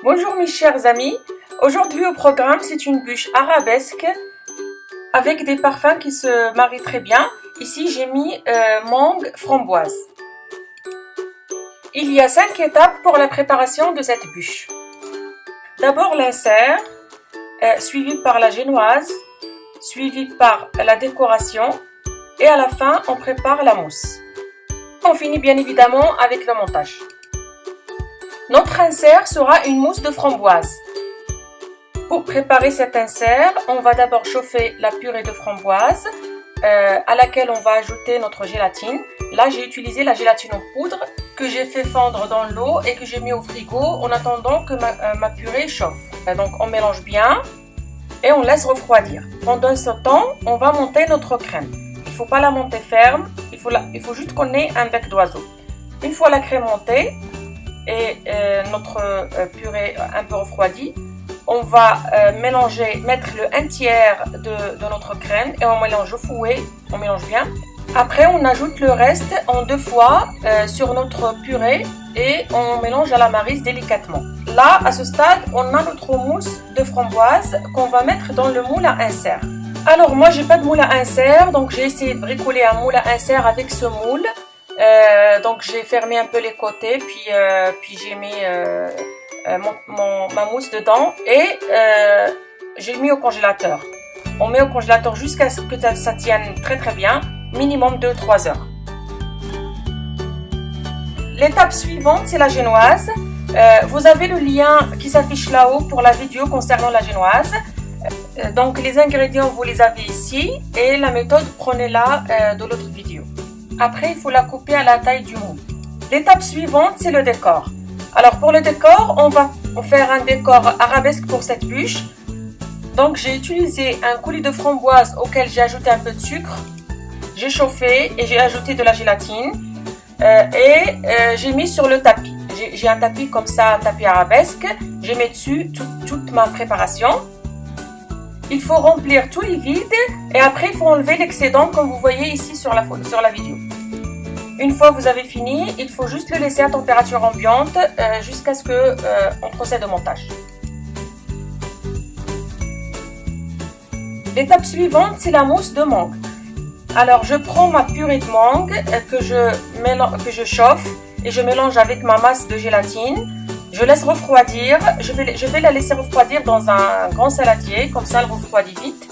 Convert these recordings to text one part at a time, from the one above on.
Bonjour mes chers amis, aujourd'hui au programme c'est une bûche arabesque avec des parfums qui se marient très bien. Ici j'ai mis mangue framboise. Il y a 5 étapes pour la préparation de cette bûche. D'abord l'insert, suivi par la génoise, suivi par la décoration et à la fin on prépare la mousse. On finit bien évidemment avec le montage. Notre insert sera une mousse de framboise. Pour préparer cet insert, on va d'abord chauffer la purée de framboise à laquelle on va ajouter notre gélatine. Là, j'ai utilisé la gélatine en poudre que j'ai fait fondre dans l'eau et que j'ai mis au frigo en attendant que ma purée chauffe. Donc, on mélange bien et on laisse refroidir. Pendant ce temps, on va monter notre crème. Il ne faut pas la monter ferme, il faut juste qu'on ait un bec d'oiseau. Une fois la crème montée, et notre purée un peu refroidie, on va mettre le 1/3 de notre crème et on mélange au fouet, on mélange bien. Après on ajoute le reste en 2 fois sur notre purée et on mélange à la maryse délicatement. Là à ce stade on a notre mousse de framboise qu'on va mettre dans le moule à insert. Alors moi j'ai pas de moule à insert, donc j'ai essayé de bricoler un moule à insert avec ce moule. Donc j'ai fermé un peu les côtés, puis j'ai mis ma mousse dedans et j'ai mis au congélateur. On met au congélateur jusqu'à ce que ça tienne très très bien, minimum 2-3 heures. L'étape suivante c'est la génoise. Vous avez le lien qui s'affiche là-haut pour la vidéo concernant la génoise. Donc les ingrédients vous les avez ici et la méthode prenez-la de l'autre vidéo. Après, il faut la couper à la taille du moule. L'étape suivante, c'est le décor. Alors, pour le décor, on va faire un décor arabesque pour cette bûche. Donc, j'ai utilisé un coulis de framboise auquel j'ai ajouté un peu de sucre. J'ai chauffé et j'ai ajouté de la gélatine. J'ai mis sur le tapis. J'ai un tapis comme ça, un tapis arabesque. J'ai mis dessus toute ma préparation. Il faut remplir tous les vides et après il faut enlever l'excédent comme vous voyez ici sur la vidéo. Une fois que vous avez fini, il faut juste le laisser à température ambiante jusqu'à ce que on procède au montage. L'étape suivante, c'est la mousse de mangue. Alors je prends ma purée de mangue que je chauffe et je mélange avec ma masse de gélatine. Je laisse refroidir, je vais la laisser refroidir dans un grand saladier, comme ça elle refroidit vite.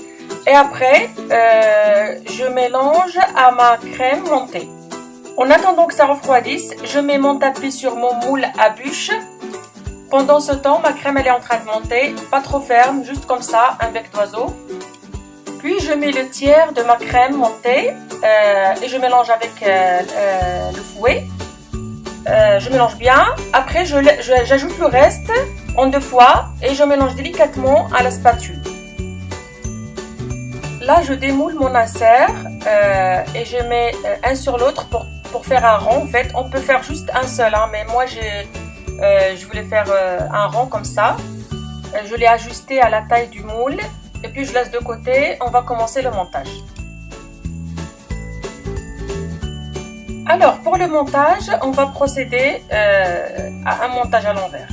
Et après, je mélange à ma crème montée. En attendant que ça refroidisse, je mets mon tapis sur mon moule à bûche. Pendant ce temps, ma crème elle est en train de monter, pas trop ferme, juste comme ça, un bec d'oiseau. Puis je mets le tiers de ma crème montée et je mélange avec le fouet. Je mélange bien, après j'ajoute le reste en 2 fois et je mélange délicatement à la spatule. Là je démoule mon insert et je mets un sur l'autre pour faire un rond. En fait on peut faire juste un seul, hein, mais moi je voulais faire un rond comme ça. Je l'ai ajusté à la taille du moule et puis je laisse de côté. On va commencer le montage. Alors pour le montage, on va procéder à un montage à l'envers.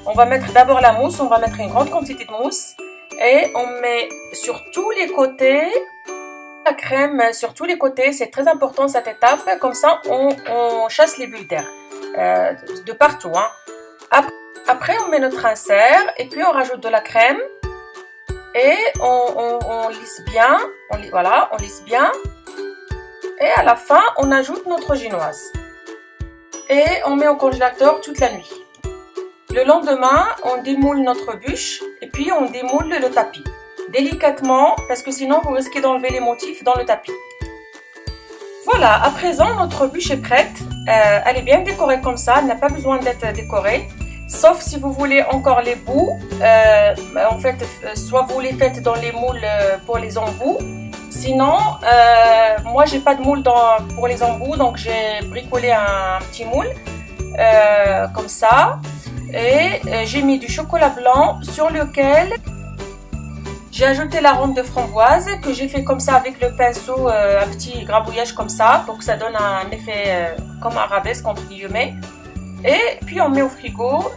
On va mettre d'abord la mousse, on va mettre une grande quantité de mousse et on met sur tous les côtés la crème sur tous les côtés. C'est très important cette étape, comme ça on chasse les bulles d'air de partout. Hein. Après on met notre insert et puis on rajoute de la crème et on lisse bien. On lisse bien. Et à la fin, on ajoute notre génoise. Et on met au congélateur toute la nuit. Le lendemain, on démoule notre bûche et puis on démoule le tapis. Délicatement, parce que sinon vous risquez d'enlever les motifs dans le tapis. Voilà, à présent notre bûche est prête. Elle est bien décorée comme ça, elle n'a pas besoin d'être décorée. Sauf si vous voulez encore les bouts. En fait, soit vous les faites dans les moules pour les embouts. Sinon, moi j'ai pas de moule pour les embouts, donc j'ai bricolé un petit moule comme ça et j'ai mis du chocolat blanc sur lequel j'ai ajouté la ronde de framboise que j'ai fait comme ça avec le pinceau, un petit grabouillage comme ça pour que ça donne un effet comme arabesque entre guillemets. Et puis on met au frigo,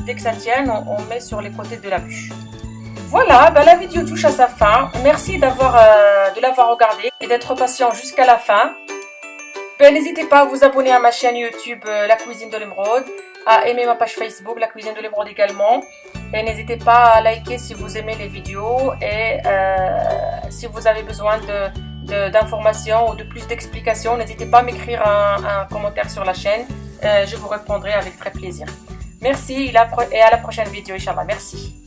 dès que ça tienne, on met sur les côtés de la bûche. Voilà, la vidéo touche à sa fin. Merci de l'avoir regardé et d'être patient jusqu'à la fin. N'hésitez pas à vous abonner à ma chaîne YouTube La Cuisine de l'Émeraude, à aimer ma page Facebook La Cuisine de l'Émeraude également. Et n'hésitez pas à liker si vous aimez les vidéos et si vous avez besoin d'informations ou de plus d'explications, n'hésitez pas à m'écrire un commentaire sur la chaîne. Je vous répondrai avec très plaisir. Merci et à la prochaine vidéo, Inch'Allah. Merci.